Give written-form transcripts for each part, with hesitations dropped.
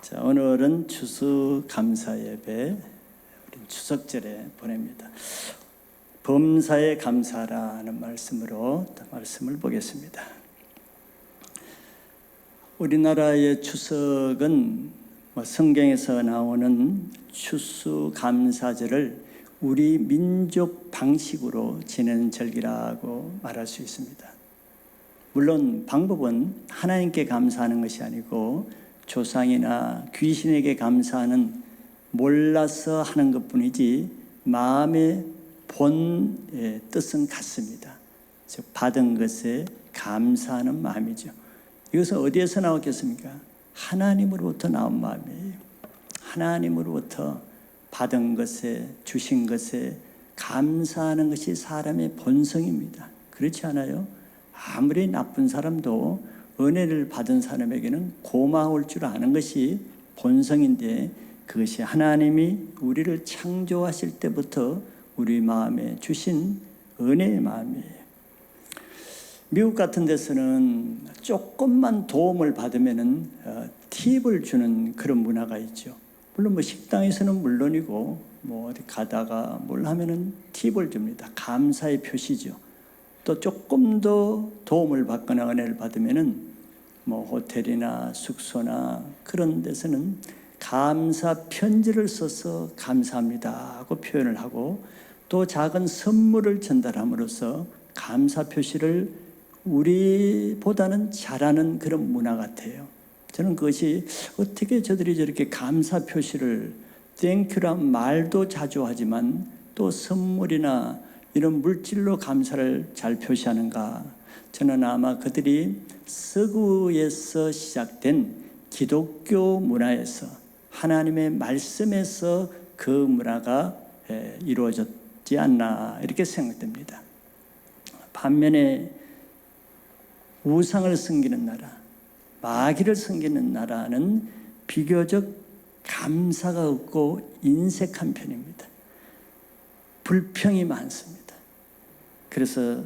자, 오늘은 추수감사 예배, 우리 추석절에 보냅니다. 범사에 감사라는 말씀으로 말씀을 보겠습니다. 우리나라의 추석은 성경에서 나오는 추수감사절을 우리 민족 방식으로 지내는 절기라고 말할 수 있습니다. 물론 방법은 하나님께 감사하는 것이 아니고 조상이나 귀신에게 감사하는 몰라서 하는 것뿐이지 마음의 본 뜻은 같습니다. 즉 받은 것에 감사하는 마음이죠. 이것은 어디에서 나왔겠습니까? 하나님으로부터 나온 마음이에요. 하나님으로부터 받은 것에, 주신 것에 감사하는 것이 사람의 본성입니다. 그렇지 않아요? 아무리 나쁜 사람도 은혜를 받은 사람에게는 고마울 줄 아는 것이 본성인데, 그것이 하나님이 우리를 창조하실 때부터 우리 마음에 주신 은혜의 마음이에요. 미국 같은 데서는 조금만 도움을 받으면은 팁을 주는 그런 문화가 있죠. 물론 식당에서는 물론이고 어디 가다가 뭘 하면은 팁을 줍니다. 감사의 표시죠. 또 조금 더 도움을 받거나 은혜를 받으면은 호텔이나 숙소나 그런 데서는 감사 편지를 써서 감사합니다 하고 표현을 하고, 또 작은 선물을 전달함으로써 감사 표시를 우리보다는 잘하는 그런 문화 같아요. 저는 그것이 어떻게 저들이 저렇게 감사 표시를, 땡큐란 말도 자주 하지만 또 선물이나 이런 물질로 감사를 잘 표시하는가. 저는 아마 그들이 서구에서 시작된 기독교 문화에서, 하나님의 말씀에서 그 문화가 이루어졌지 않나 이렇게 생각됩니다. 반면에 우상을 섬기는 나라, 마귀를 섬기는 나라는 비교적 감사가 없고 인색한 편입니다. 불평이 많습니다. 그래서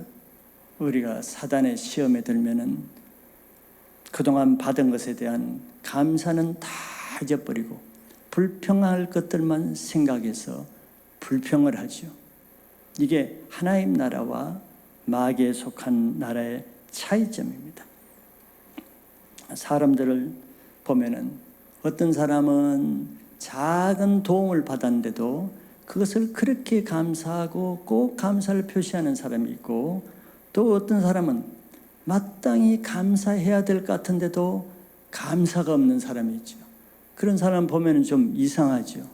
우리가 사단의 시험에 들면은 그동안 받은 것에 대한 감사는 다 잊어버리고 불평할 것들만 생각해서 불평을 하죠. 이게 하나님 나라와 마귀에 속한 나라의 차이점입니다. 사람들을 보면은 어떤 사람은 작은 도움을 받았는데도 그것을 그렇게 감사하고 꼭 감사를 표시하는 사람이 있고, 또 어떤 사람은 마땅히 감사해야 될 것 같은데도 감사가 없는 사람이 있죠. 그런 사람 보면 좀 이상하죠.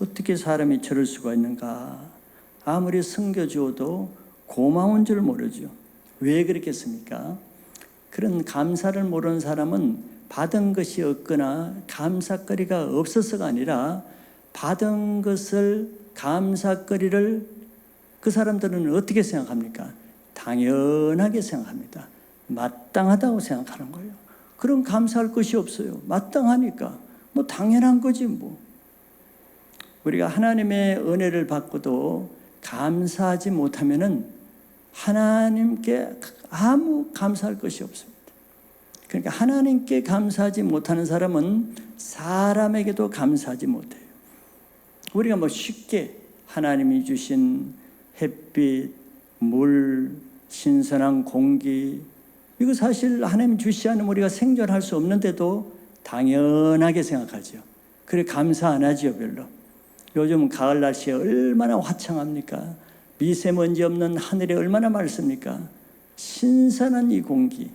어떻게 사람이 저럴 수가 있는가. 아무리 섬겨주어도 고마운 줄 모르죠. 왜 그렇겠습니까? 그런 감사를 모르는 사람은 받은 것이 없거나 감사거리가 없어서가 아니라, 받은 것을, 감사거리를 그 사람들은 어떻게 생각합니까? 당연하게 생각합니다. 마땅하다고 생각하는 거예요. 그럼 감사할 것이 없어요. 마땅하니까 당연한 거지 우리가 하나님의 은혜를 받고도 감사하지 못하면은 하나님께 아무 감사할 것이 없습니다. 그러니까 하나님께 감사하지 못하는 사람은 사람에게도 감사하지 못해요. 우리가 쉽게 하나님이 주신 햇빛, 물, 신선한 공기, 이거 사실 하나님 주시지 않으면 우리가 생존할 수 없는데도 당연하게 생각하죠. 그래 감사 안 하죠, 별로. 요즘 가을 날씨에 얼마나 화창합니까? 미세먼지 없는 하늘이 얼마나 맑습니까? 신선한 이 공기,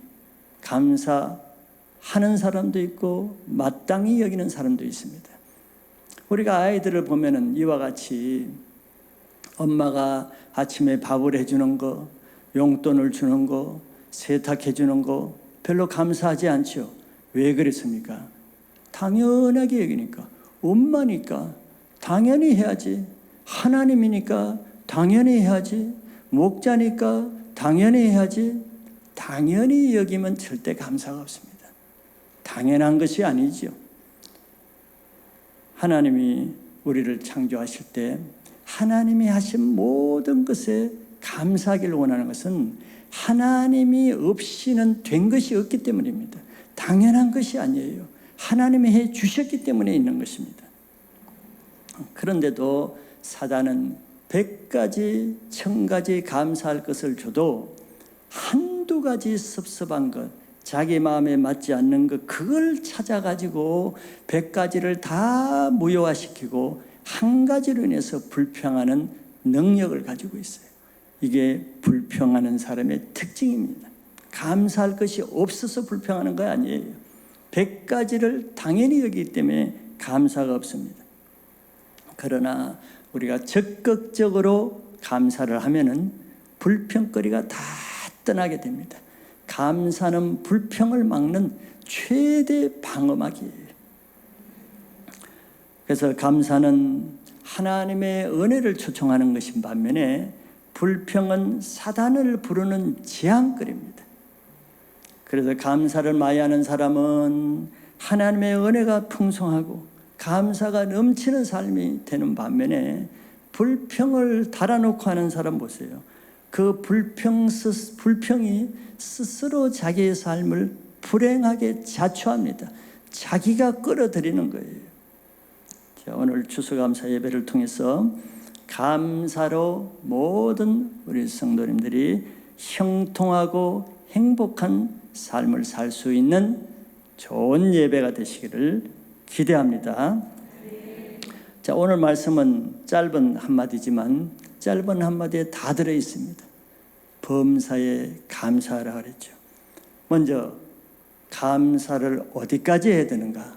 감사하는 사람도 있고 마땅히 여기는 사람도 있습니다. 우리가 아이들을 보면은 이와 같이 엄마가 아침에 밥을 해주는 거, 용돈을 주는 거, 세탁해 주는 거 별로 감사하지 않죠. 왜 그랬습니까? 당연하게 여기니까. 엄마니까 당연히 해야지. 하나님이니까 당연히 해야지. 목자니까 당연히 해야지. 당연히 여기면 절대 감사가 없습니다. 당연한 것이 아니죠. 하나님이 우리를 창조하실 때 하나님이 하신 모든 것에 감사하기를 원하는 것은 하나님이 없이는 된 것이 없기 때문입니다. 당연한 것이 아니에요. 하나님이 해 주셨기 때문에 있는 것입니다. 그런데도 사단은 100가지, 1000가지 감사할 것을 줘도 한두 가지 섭섭한 것, 자기 마음에 맞지 않는 것, 그걸 찾아가지고 100가지를 다 무효화시키고 한 가지로 인해서 불평하는 능력을 가지고 있어요. 이게 불평하는 사람의 특징입니다. 감사할 것이 없어서 불평하는 거 아니에요. 100가지를 당연히 여기기 때문에 감사가 없습니다. 그러나 우리가 적극적으로 감사를 하면은 불평거리가 다 떠나게 됩니다. 감사는 불평을 막는 최대 방어막이에요. 그래서 감사는 하나님의 은혜를 초청하는 것인 반면에 불평은 사단을 부르는 재앙거리입니다. 그래서 감사를 많이 하는 사람은 하나님의 은혜가 풍성하고 감사가 넘치는 삶이 되는 반면에 불평을 달아놓고 하는 사람 보세요. 그 불평이 스스로 자기의 삶을 불행하게 자초합니다. 자기가 끌어들이는 거예요. 자, 오늘 추수감사 예배를 통해서 감사로 모든 우리 성도님들이 형통하고 행복한 삶을 살 수 있는 좋은 예배가 되시기를 기대합니다. 자, 오늘 말씀은 짧은 한마디지만 짧은 한마디에 다 들어 있습니다. 범사에 감사하라 그랬죠. 먼저 감사를 어디까지 해야 되는가?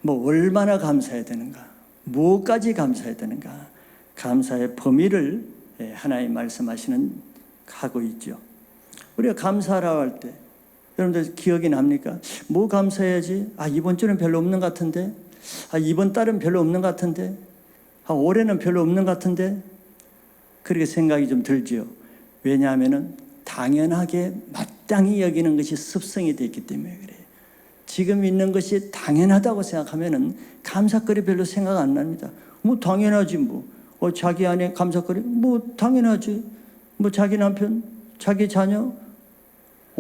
뭐 얼마나 감사해야 되는가? 무엇까지 감사해야 되는가? 감사의 범위를 하나님 말씀하시는 하고 있죠. 우리가 감사하라고 할 때 여러분들 기억이 납니까? 뭐 감사해야지? 이번 주는 별로 없는 것 같은데, 이번 달은 별로 없는 것 같은데, 올해는 별로 없는 것 같은데, 그렇게 생각이 좀 들죠. 왜냐하면 당연하게 마땅히 여기는 것이 습성이 되어 있기 때문에 그래요. 지금 있는 것이 당연하다고 생각하면 감사거리 별로 생각 안 납니다. 뭐 당연하지 뭐. 자기 안에 감사거리 뭐 당연하지. 뭐 자기 남편, 자기 자녀,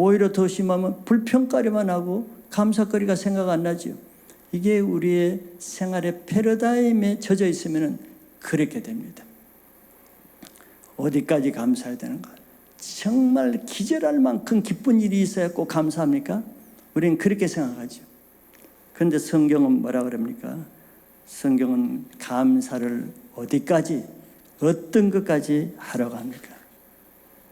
오히려 더 심하면 불평거리만 하고 감사거리가 생각 안 나죠. 이게 우리의 생활의 패러다임에 젖어 있으면 그렇게 됩니다. 어디까지 감사해야 되는가? 정말 기절할 만큼 기쁜 일이 있어야 꼭 감사합니까? 우리는 그렇게 생각하죠. 그런데 성경은 뭐라 그럽니까? 성경은 감사를 어디까지, 어떤 것까지 하라고 합니까?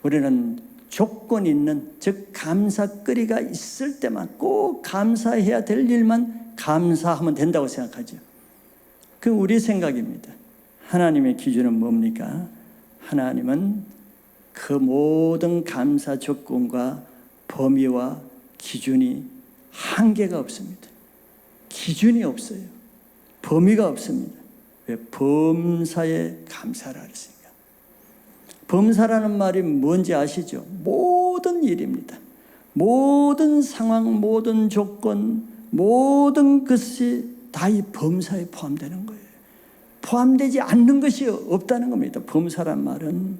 우리는 조건 있는, 즉 감사거리가 있을 때만 꼭 감사해야 될 일만 감사하면 된다고 생각하죠. 그 우리 생각입니다. 하나님의 기준은 뭡니까? 하나님은 그 모든 감사 조건과 범위와 기준이 한계가 없습니다. 기준이 없어요. 범위가 없습니다. 왜? 범사에 감사를 하셨습니까? 범사라는 말이 뭔지 아시죠? 모든 일입니다. 모든 상황, 모든 조건, 모든 것이 다 이 범사에 포함되는 거예요. 포함되지 않는 것이 없다는 겁니다. 범사란 말은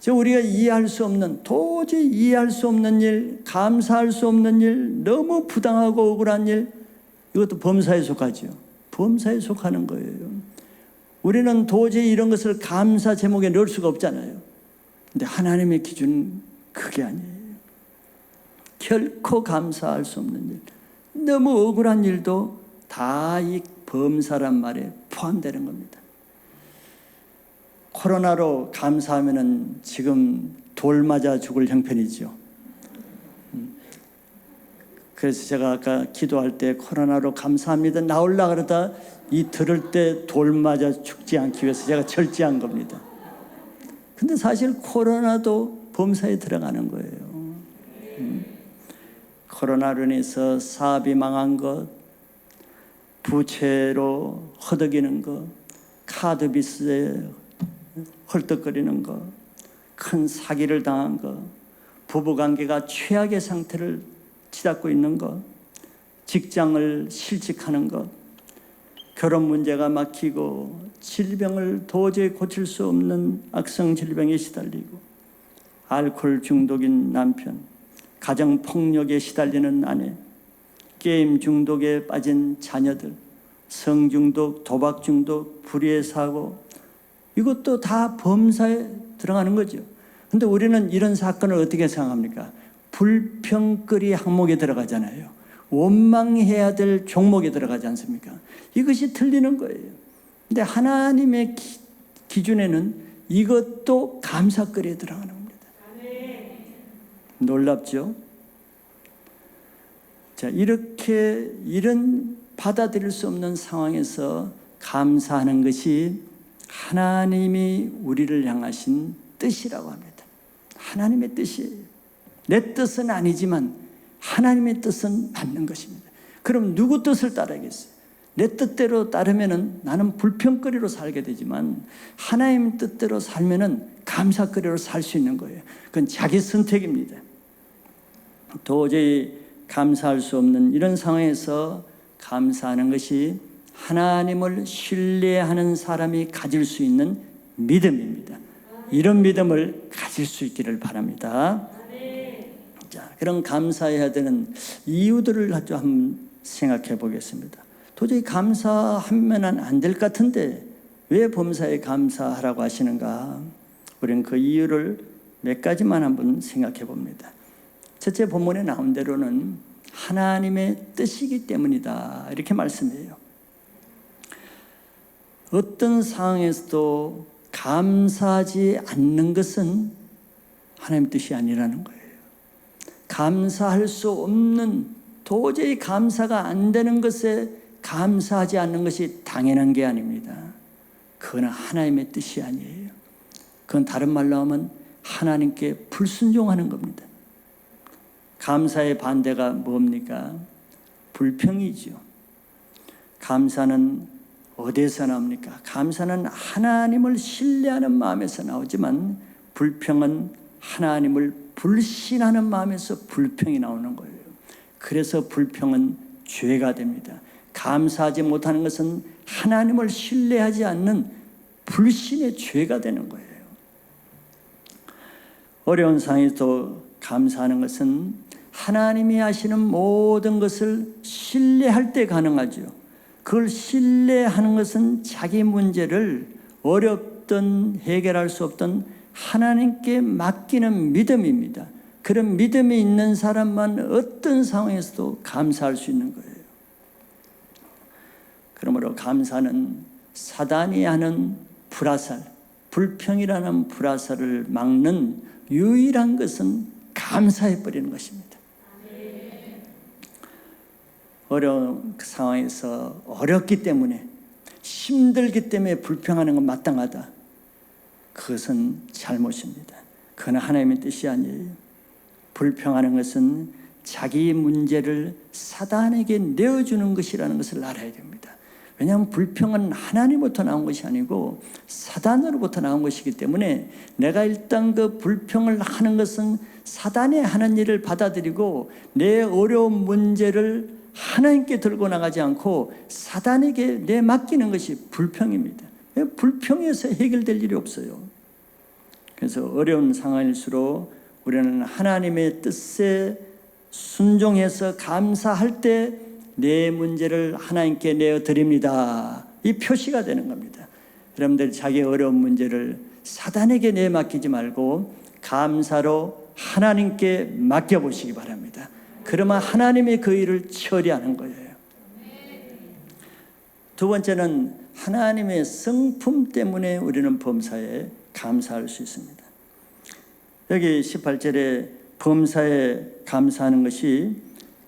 우리가 이해할 수 없는, 도저히 이해할 수 없는 일, 감사할 수 없는 일, 너무 부당하고 억울한 일, 이것도 범사에 속하죠. 범사에 속하는 거예요. 우리는 도저히 이런 것을 감사 제목에 넣을 수가 없잖아요. 근데 하나님의 기준은 그게 아니에요. 결코 감사할 수 없는 일, 너무 억울한 일도 다 이 범사란 말에 포함되는 겁니다. 코로나로 감사하면은 지금 돌 맞아 죽을 형편이죠. 그래서 제가 아까 기도할 때 코로나로 감사합니다 나올라 그러다 이 들을 때 돌 맞아 죽지 않기 위해서 제가 절제한 겁니다. 근데 사실 코로나도 범사에 들어가는 거예요. 코로나로 인해서 사업이 망한 것, 부채로 허덕이는 것, 카드 빚에 헐떡거리는 것, 큰 사기를 당한 것, 부부관계가 최악의 상태를 치닫고 있는 것, 직장을 실직하는 것, 결혼 문제가 막히고 질병을 도저히 고칠 수 없는 악성 질병에 시달리고 알코올 중독인 남편, 가정폭력에 시달리는 아내, 게임 중독에 빠진 자녀들, 성중독, 도박 중독, 불의의 사고, 이것도 다 범사에 들어가는 거죠. 근데 우리는 이런 사건을 어떻게 생각합니까? 불평거리 항목에 들어가잖아요. 원망해야 될 종목에 들어가지 않습니까? 이것이 틀리는 거예요. 근데 하나님의 기준에는 이것도 감사거리에 들어가는 겁니다. 놀랍죠? 자, 이런 받아들일 수 없는 상황에서 감사하는 것이 하나님이 우리를 향하신 뜻이라고 합니다. 하나님의 뜻이에요. 내 뜻은 아니지만 하나님의 뜻은 맞는 것입니다. 그럼 누구 뜻을 따르겠어요? 내 뜻대로 따르면은 나는 불평거리로 살게 되지만 하나님 뜻대로 살면은 감사거리로 살 수 있는 거예요. 그건 자기 선택입니다. 도저히 감사할 수 없는 이런 상황에서 감사하는 것이 하나님을 신뢰하는 사람이 가질 수 있는 믿음입니다. 이런 믿음을 가질 수 있기를 바랍니다. 자, 그럼 감사해야 되는 이유들을 한번 생각해 보겠습니다. 도저히 감사하면 안 될 것 같은데 왜 범사에 감사하라고 하시는가? 우리는 그 이유를 몇 가지만 한번 생각해 봅니다. 첫째, 본문에 나온 대로는 하나님의 뜻이기 때문이다, 이렇게 말씀해요. 어떤 상황에서도 감사하지 않는 것은 하나님의 뜻이 아니라는 거예요. 감사할 수 없는, 도저히 감사가 안 되는 것에 감사하지 않는 것이 당연한 게 아닙니다. 그건 하나님의 뜻이 아니에요. 그건 다른 말로 하면 하나님께 불순종하는 겁니다. 감사의 반대가 뭡니까? 불평이죠. 감사는 어디에서 나옵니까? 감사는 하나님을 신뢰하는 마음에서 나오지만 불평은 하나님을 불신하는 마음에서 불평이 나오는 거예요. 그래서 불평은 죄가 됩니다. 감사하지 못하는 것은 하나님을 신뢰하지 않는 불신의 죄가 되는 거예요. 어려운 상황에서 감사하는 것은 하나님이 하시는 모든 것을 신뢰할 때 가능하죠. 그걸 신뢰하는 것은 자기 문제를 어렵든 해결할 수 없든 하나님께 맡기는 믿음입니다. 그런 믿음이 있는 사람만 어떤 상황에서도 감사할 수 있는 거예요. 그러므로 감사는 사단이 하는 불화살, 불평이라는 불화살을 막는 유일한 것은 감사해버리는 것입니다. 어려운 상황에서 어렵기 때문에, 힘들기 때문에 불평하는 건 마땅하다, 그것은 잘못입니다. 그건 하나님의 뜻이 아니에요. 불평하는 것은 자기 문제를 사단에게 내어주는 것이라는 것을 알아야 됩니다. 왜냐하면 불평은 하나님부터 나온 것이 아니고 사단으로부터 나온 것이기 때문에 내가 일단 그 불평을 하는 것은 사단이 하는 일을 받아들이고 내 어려운 문제를 하나님께 들고 나가지 않고 사단에게 내맡기는 것이 불평입니다. 불평에서 해결될 일이 없어요. 그래서 어려운 상황일수록 우리는 하나님의 뜻에 순종해서 감사할 때 내 문제를 하나님께 내어드립니다, 이 표시가 되는 겁니다. 여러분들 자기 어려운 문제를 사단에게 내맡기지 말고 감사로 하나님께 맡겨보시기 바랍니다. 그러면 하나님이 그 일을 처리하는 거예요. 두 번째는 하나님의 성품 때문에 우리는 범사에 감사할 수 있습니다. 여기 18절에 범사에 감사하는 것이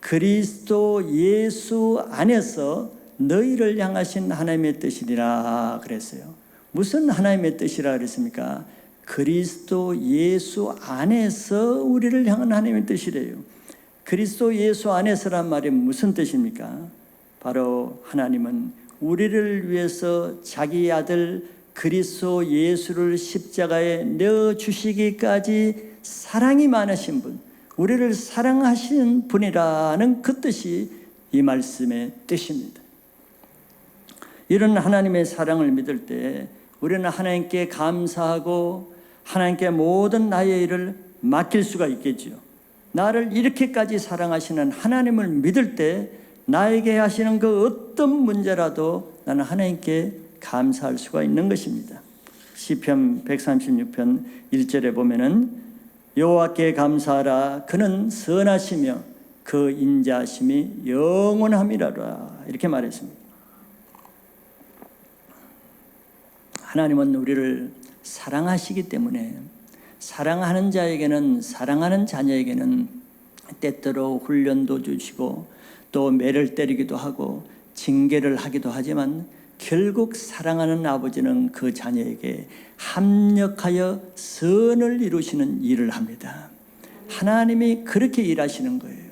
그리스도 예수 안에서 너희를 향하신 하나님의 뜻이니라 그랬어요. 무슨 하나님의 뜻이라 그랬습니까? 그리스도 예수 안에서 우리를 향한 하나님의 뜻이래요. 그리스도 예수 안에서란 말이 무슨 뜻입니까? 바로 하나님은 우리를 위해서 자기 아들 그리스도 예수를 십자가에 내어주시기까지 사랑이 많으신 분, 우리를 사랑하시는 분이라는 그 뜻이 이 말씀의 뜻입니다. 이런 하나님의 사랑을 믿을 때 우리는 하나님께 감사하고 하나님께 모든 나의 일을 맡길 수가 있겠죠. 나를 이렇게까지 사랑하시는 하나님을 믿을 때 나에게 하시는 그 어떤 문제라도 나는 하나님께 감사할 수가 있는 것입니다. 시편 136편 1절에 보면은 여호와께 감사하라. 그는 선하시며 그 인자하심이 영원함이라라. 이렇게 말했습니다. 하나님은 우리를 사랑하시기 때문에 사랑하는 자에게는, 사랑하는 자녀에게는 때때로 훈련도 주시고 또 매를 때리기도 하고 징계를 하기도 하지만 결국 사랑하는 아버지는 그 자녀에게 합력하여 선을 이루시는 일을 합니다. 하나님이 그렇게 일하시는 거예요.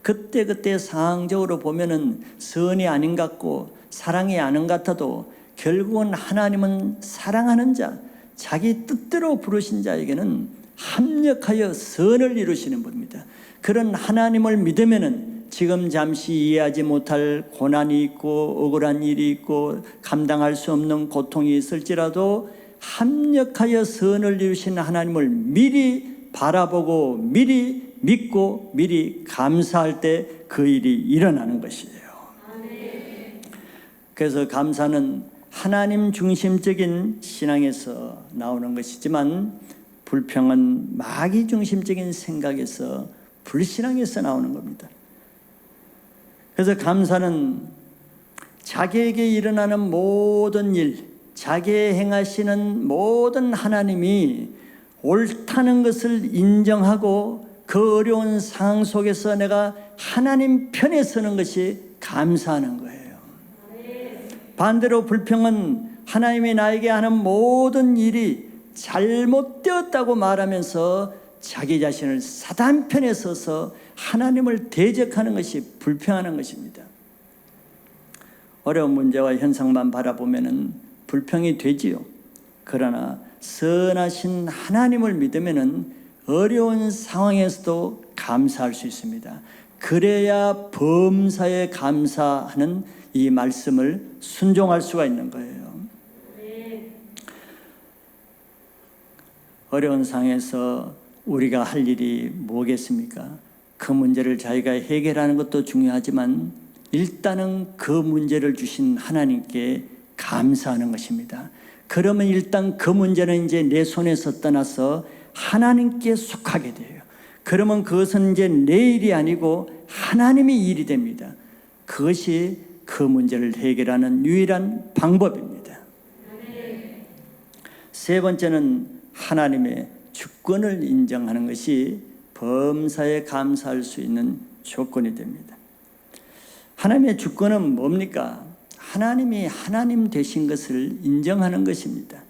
그때그때 상황적으로 보면은 선이 아닌 것 같고 사랑이 아닌 것 같아도 결국은 하나님은 사랑하는 자, 자기 뜻대로 부르신 자에게는 합력하여 선을 이루시는 분입니다. 그런 하나님을 믿으면은 지금 잠시 이해하지 못할 고난이 있고 억울한 일이 있고 감당할 수 없는 고통이 있을지라도 합력하여 선을 이루신 하나님을 미리 바라보고 미리 믿고 미리 감사할 때 그 일이 일어나는 것이에요. 그래서 감사는 하나님 중심적인 신앙에서 나오는 것이지만 불평은 마귀 중심적인 생각에서 불신앙에서 나오는 겁니다. 그래서 감사는 자기에게 일어나는 모든 일, 자기의 행하시는 모든 하나님이 옳다는 것을 인정하고 그 어려운 상황 속에서 내가 하나님 편에 서는 것이 감사하는 거예요. 반대로 불평은 하나님이 나에게 하는 모든 일이 잘못되었다고 말하면서 자기 자신을 사단 편에 서서 하나님을 대적하는 것이 불평하는 것입니다. 어려운 문제와 현상만 바라보면 불평이 되지요. 그러나 선하신 하나님을 믿으면 어려운 상황에서도 감사할 수 있습니다. 그래야 범사에 감사하는 이 말씀을 순종할 수가 있는 거예요. 어려운 상황에서 우리가 할 일이 뭐겠습니까? 그 문제를 자기가 해결하는 것도 중요하지만 일단은 그 문제를 주신 하나님께 감사하는 것입니다. 그러면 일단 그 문제는 이제 내 손에서 떠나서 하나님께 속하게 돼요. 그러면 그것은 이제 내 일이 아니고 하나님의 일이 됩니다. 그것이 그 문제를 해결하는 유일한 방법입니다. 세 번째는 하나님의 주권을 인정하는 것이 범사에 감사할 수 있는 조건이 됩니다. 하나님의 주권은 뭡니까? 하나님이 하나님 되신 것을 인정하는 것입니다.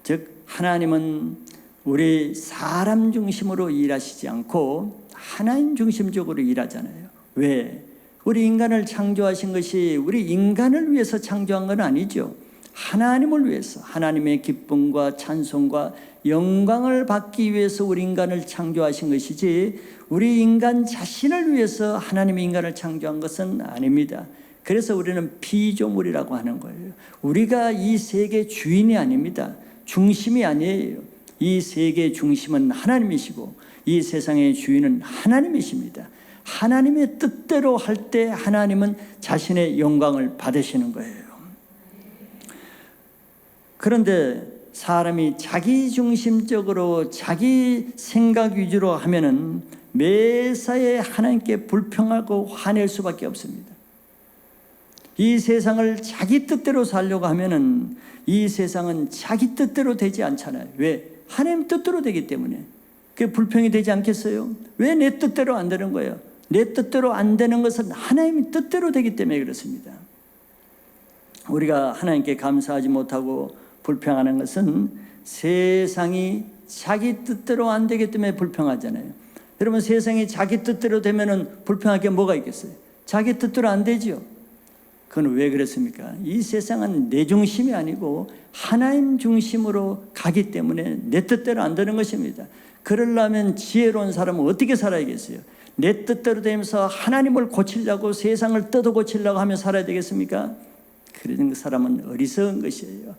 즉 하나님은 우리 사람 중심으로 일하시지 않고 하나님 중심적으로 일하잖아요. 왜? 우리 인간을 창조하신 것이 우리 인간을 위해서 창조한 건 아니죠. 하나님을 위해서, 하나님의 기쁨과 찬송과 영광을 받기 위해서 우리 인간을 창조하신 것이지 우리 인간 자신을 위해서 하나님의 인간을 창조한 것은 아닙니다. 그래서 우리는 피조물이라고 하는 거예요. 우리가 이 세계 주인이 아닙니다. 중심이 아니에요. 이 세계의 중심은 하나님이시고 이 세상의 주인은 하나님이십니다. 하나님의 뜻대로 할 때 하나님은 자신의 영광을 받으시는 거예요. 그런데 사람이 자기 중심적으로 자기 생각 위주로 하면은 매사에 하나님께 불평하고 화낼 수밖에 없습니다. 이 세상을 자기 뜻대로 살려고 하면은 이 세상은 자기 뜻대로 되지 않잖아요. 왜? 하나님 뜻대로 되기 때문에. 그게 불평이 되지 않겠어요? 왜 내 뜻대로 안 되는 거예요? 내 뜻대로 안 되는 것은 하나님의 뜻대로 되기 때문에 그렇습니다. 우리가 하나님께 감사하지 못하고 불평하는 것은 세상이 자기 뜻대로 안 되기 때문에 불평하잖아요. 여러분, 세상이 자기 뜻대로 되면은 불평할 게 뭐가 있겠어요? 자기 뜻대로 안 되죠. 그건 왜 그렇습니까? 이 세상은 내 중심이 아니고 하나님 중심으로 가기 때문에 내 뜻대로 안 되는 것입니다. 그러려면 지혜로운 사람은 어떻게 살아야겠어요? 내 뜻대로 되면서 하나님을 고치려고 세상을 뜯어 고치려고 하며 살아야 되겠습니까? 그런 사람은 어리석은 것이에요.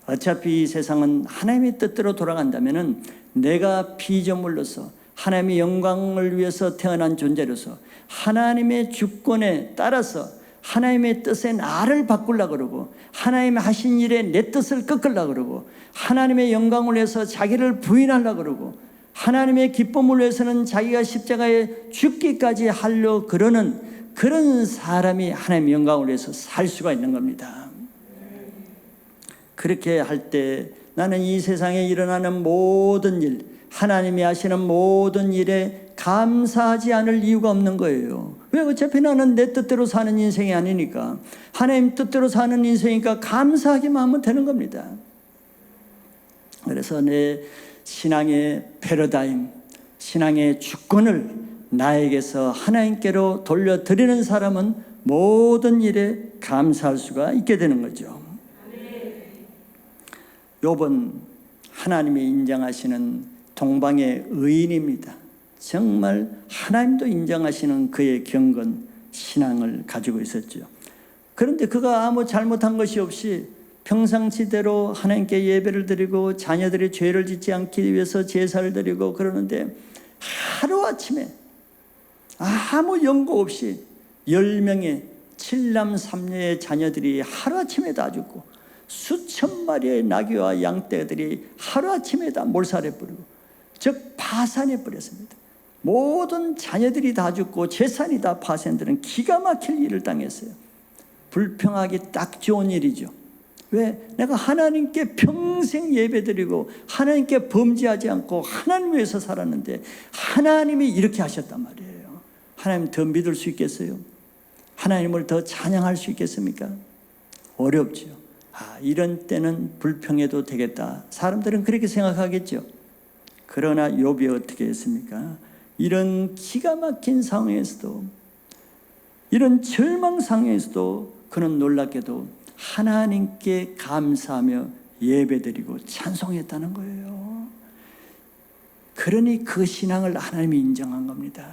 어차피 이 세상은 하나님의 뜻대로 돌아간다면 내가 피조물로서 하나님의 영광을 위해서 태어난 존재로서 하나님의 주권에 따라서 하나님의 뜻에 나를 바꾸려고 그러고 하나님의 하신 일에 내 뜻을 꺾으려고 그러고 하나님의 영광을 위해서 자기를 부인하려고 그러고 하나님의 기쁨을 위해서는 자기가 십자가에 죽기까지 하려 그러는 그런 사람이 하나님의 영광을 위해서 살 수가 있는 겁니다. 그렇게 할 때 나는 이 세상에 일어나는 모든 일, 하나님이 하시는 모든 일에 감사하지 않을 이유가 없는 거예요. 왜? 어차피 나는 내 뜻대로 사는 인생이 아니니까. 하나님 뜻대로 사는 인생이니까 감사하기만 하면 되는 겁니다. 그래서 내 신앙의 패러다임, 신앙의 주권을 나에게서 하나님께로 돌려드리는 사람은 모든 일에 감사할 수가 있게 되는 거죠. 욥은 하나님이 인정하시는 동방의 의인입니다. 정말 하나님도 인정하시는 그의 경건 신앙을 가지고 있었죠. 그런데 그가 아무 잘못한 것이 없이 평상시대로 하나님께 예배를 드리고 자녀들이 죄를 짓지 않기 위해서 제사를 드리고 그러는데 하루아침에 아무 연고 없이 10명의 7남 3녀의 자녀들이 하루아침에 다 죽고 수천 마리의 나귀와 양떼들이 하루아침에 다 몰살해버리고 즉 파산해버렸습니다. 모든 자녀들이 다 죽고 재산이 다 파산되는 기가 막힐 일을 당했어요. 불평하기 딱 좋은 일이죠. 왜? 내가 하나님께 평생 예배드리고 하나님께 범죄하지 않고 하나님 위해서 살았는데 하나님이 이렇게 하셨단 말이에요. 하나님 더 믿을 수 있겠어요? 하나님을 더 찬양할 수 있겠습니까? 어렵죠. 이런 때는 불평해도 되겠다. 사람들은 그렇게 생각하겠죠. 그러나 욥이 어떻게 했습니까? 이런 기가 막힌 상황에서도, 이런 절망 상황에서도 그는 놀랍게도 하나님께 감사하며 예배드리고 찬송했다는 거예요. 그러니 그 신앙을 하나님이 인정한 겁니다.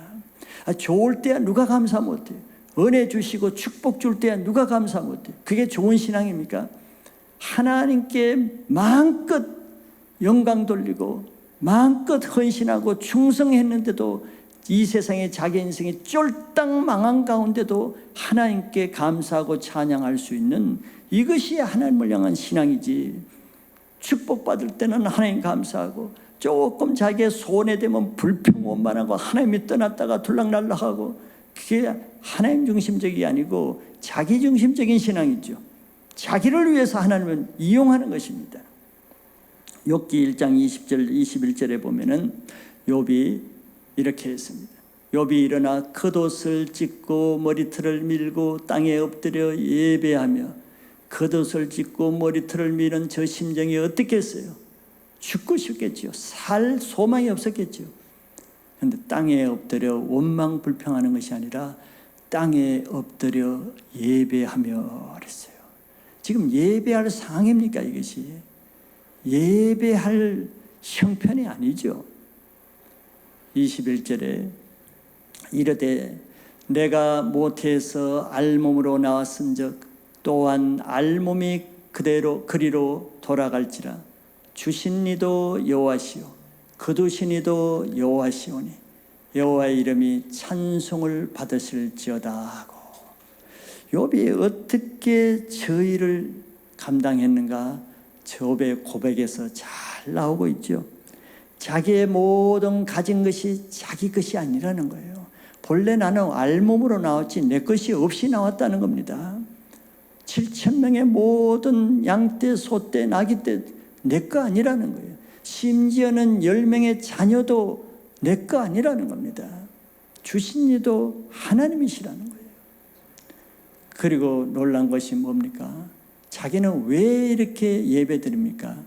좋을 때야 누가 감사 못해요? 은혜 주시고 축복 줄 때야 누가 감사 못해요? 그게 좋은 신앙입니까? 하나님께 마음껏 영광 돌리고 마음껏 헌신하고 충성했는데도 이 세상에 자기 인생이 쫄딱 망한 가운데도 하나님께 감사하고 찬양할 수 있는 이것이 하나님을 향한 신앙이지. 축복받을 때는 하나님 감사하고 조금 자기의 손해되면 불평 원만하고 하나님이 떠났다가 둘락날락하고 그게 하나님 중심적이 아니고 자기 중심적인 신앙이죠. 자기를 위해서 하나님은 이용하는 것입니다. 욥기 1장 20절 21절에 보면은 욥이 이렇게 했습니다. 욥이 일어나 겉옷을 찢고 머리털을 밀고 땅에 엎드려 예배하며 겉옷을 찢고 머리털을 미는 저 심정이 어떻겠어요? 죽고 싶겠죠. 살 소망이 없었겠죠. 그런데 땅에 엎드려 원망 불평하는 것이 아니라 땅에 엎드려 예배하며 그랬어요. 지금 예배할 상황입니까 이것이? 예배할 형편이 아니죠. 21절에 이르되 내가 모태에서 알몸으로 나왔은즉 또한 알몸이 그리로 돌아갈지라 주신 이도 여호와시요 거두신 이도 여호와시오니 여호와의 이름이 찬송을 받으실지어다 하고, 욥이 어떻게 저 일을 감당했는가? 욥의 고백에서 잘 나오고 있죠. 자기의 모든 가진 것이 자기 것이 아니라는 거예요. 본래 나는 알몸으로 나왔지 내 것이 없이 나왔다는 겁니다. 7,000명의 모든 양떼, 소떼, 나귀떼 내 거 아니라는 거예요. 심지어는 10명의 자녀도 내 거 아니라는 겁니다. 주신 이도 하나님이시라는 거예요. 그리고 놀란 것이 뭡니까? 자기는 왜 이렇게 예배드립니까?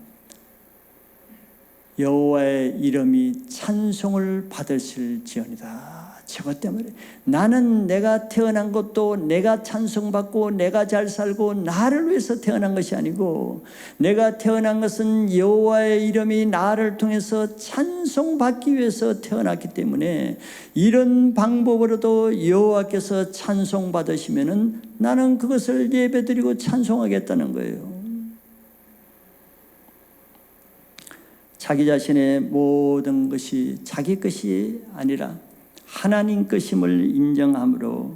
여호와의 이름이 찬송을 받으실지어니다. 저것 때문에 나는 내가 태어난 것도 내가 찬송받고 내가 잘 살고 나를 위해서 태어난 것이 아니고 내가 태어난 것은 여호와의 이름이 나를 통해서 찬송받기 위해서 태어났기 때문에 이런 방법으로도 여호와께서 찬송받으시면은 나는 그것을 예배드리고 찬송하겠다는 거예요. 자기 자신의 모든 것이 자기 것이 아니라 하나님 것임을 인정함으로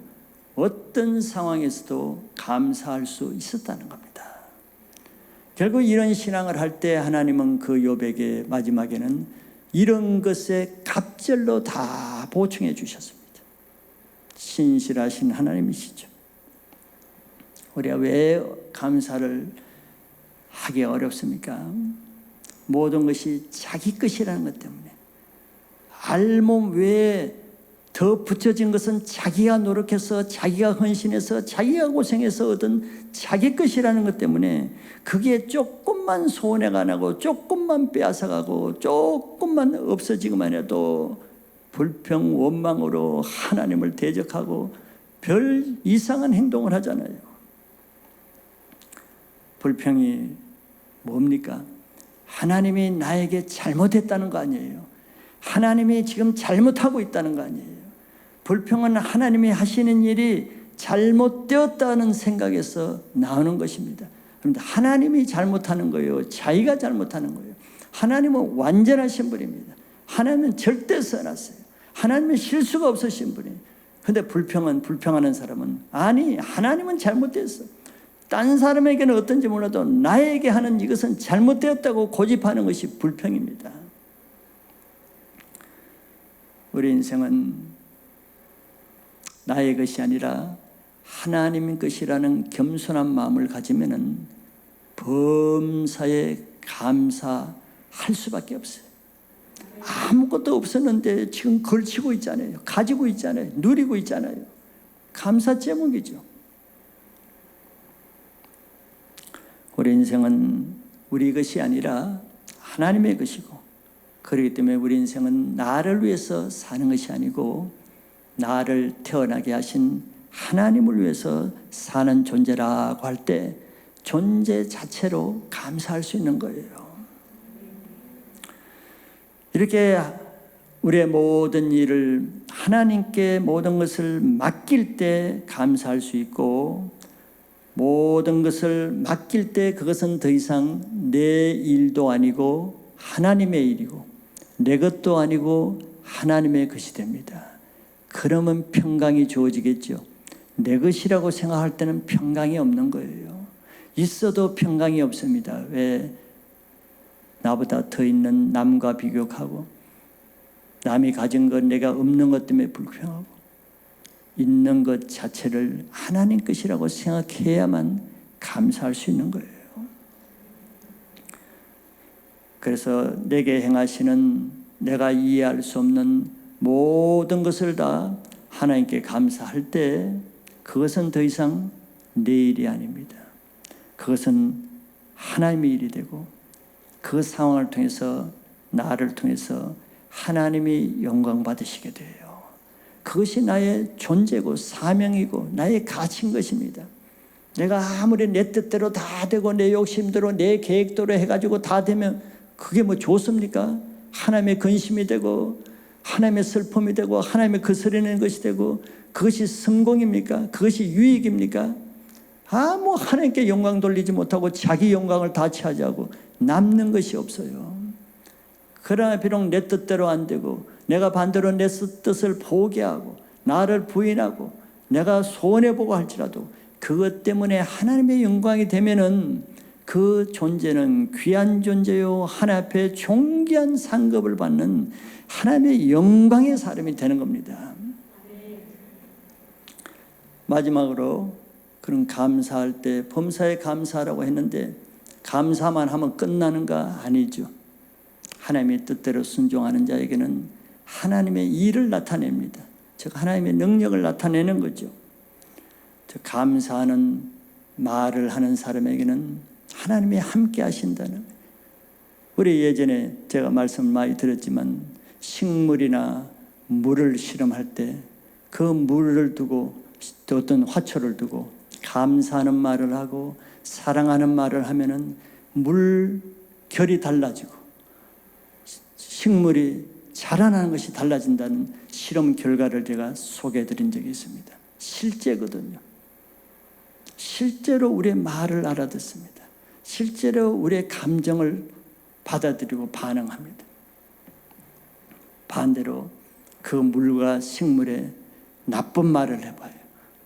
어떤 상황에서도 감사할 수 있었다는 겁니다. 결국 이런 신앙을 할 때 하나님은 그 욥에게 마지막에는 이런 것에 갑절로 다 보충해 주셨습니다. 신실하신 하나님이시죠. 우리가 왜 감사를 하기 어렵습니까? 모든 것이 자기 것이라는 것 때문에. 알몸 외에 더 붙여진 것은 자기가 노력해서, 자기가 헌신해서, 자기가 고생해서 얻은 자기 것이라는 것 때문에 그게 조금만 손해가 안 나고 조금만 빼앗아가고 조금만 없어지기만 해도 불평, 원망으로 하나님을 대적하고 별 이상한 행동을 하잖아요. 불평이 뭡니까? 하나님이 나에게 잘못했다는 거 아니에요. 하나님이 지금 잘못하고 있다는 거 아니에요. 불평은 하나님이 하시는 일이 잘못되었다는 생각에서 나오는 것입니다. 그런데 하나님이 잘못하는 거예요? 자기가 잘못하는 거예요? 하나님은 완전하신 분입니다. 하나님은 절대 선하세요. 하나님은 실수가 없으신 분이에요. 그런데 불평하는 사람은 아니, 하나님은 잘못됐어. 딴 사람에게는 어떤지 몰라도 나에게 하는 이것은 잘못되었다고 고집하는 것이 불평입니다. 우리 인생은 나의 것이 아니라 하나님의 것이라는 겸손한 마음을 가지면은 범사에 감사할 수밖에 없어요. 아무것도 없었는데 지금 걸치고 있잖아요. 가지고 있잖아요. 누리고 있잖아요. 감사 제목이죠. 우리 인생은 우리 것이 아니라 하나님의 것이고, 그렇기 때문에 우리 인생은 나를 위해서 사는 것이 아니고 나를 태어나게 하신 하나님을 위해서 사는 존재라고 할 때 존재 자체로 감사할 수 있는 거예요. 이렇게 우리의 모든 일을 하나님께 모든 것을 맡길 때 감사할 수 있고, 모든 것을 맡길 때 그것은 더 이상 내 일도 아니고 하나님의 일이고 내 것도 아니고 하나님의 것이 됩니다. 그러면 평강이 주어지겠죠. 내 것이라고 생각할 때는 평강이 없는 거예요. 있어도 평강이 없습니다. 왜? 나보다 더 있는 남과 비교하고, 남이 가진 것 내가 없는 것 때문에 불평하고, 있는 것 자체를 하나님 것이라고 생각해야만 감사할 수 있는 거예요. 그래서 내게 행하시는 내가 이해할 수 없는 모든 것을 다 하나님께 감사할 때 그것은 더 이상 내 일이 아닙니다. 그것은 하나님의 일이 되고, 그 상황을 통해서 나를 통해서 하나님이 영광 받으시게 돼요. 그것이 나의 존재고 사명이고 나의 가치인 것입니다. 내가 아무리 내 뜻대로 다 되고 내 욕심대로 내 계획대로 해가지고 다 되면 그게 뭐 좋습니까? 하나님의 근심이 되고 하나님의 슬픔이 되고 하나님의 거스르는 것이 되고 그것이 성공입니까? 그것이 유익입니까? 아무 하나님께 영광 돌리지 못하고 자기 영광을 다 차지하고 남는 것이 없어요. 그러나 비록 내 뜻대로 안 되고 내가 반대로 내 뜻을 포기하고 나를 부인하고 내가 손해보고 할지라도 그것 때문에 하나님의 영광이 되면은 그 존재는 귀한 존재요 하나님 앞에 존귀한 상급을 받는 하나님의 영광의 사람이 되는 겁니다. 마지막으로 그런 감사할 때 범사에 감사하라고 했는데 감사만 하면 끝나는가? 아니죠. 하나님의 뜻대로 순종하는 자에게는 하나님의 일을 나타냅니다. 즉 하나님의 능력을 나타내는 거죠. 즉 감사하는 말을 하는 사람에게는 하나님이 함께 하신다는. 우리 예전에 제가 말씀을 많이 들었지만 식물이나 물을 실험할 때 그 물을 두고 또 어떤 화초를 두고 감사하는 말을 하고 사랑하는 말을 하면은 물결이 달라지고 식물이 자라나는 것이 달라진다는 실험 결과를 제가 소개해 드린 적이 있습니다. 실제거든요. 실제로 우리의 말을 알아듣습니다. 실제로 우리의 감정을 받아들이고 반응합니다. 반대로 그 물과 식물에 나쁜 말을 해봐요.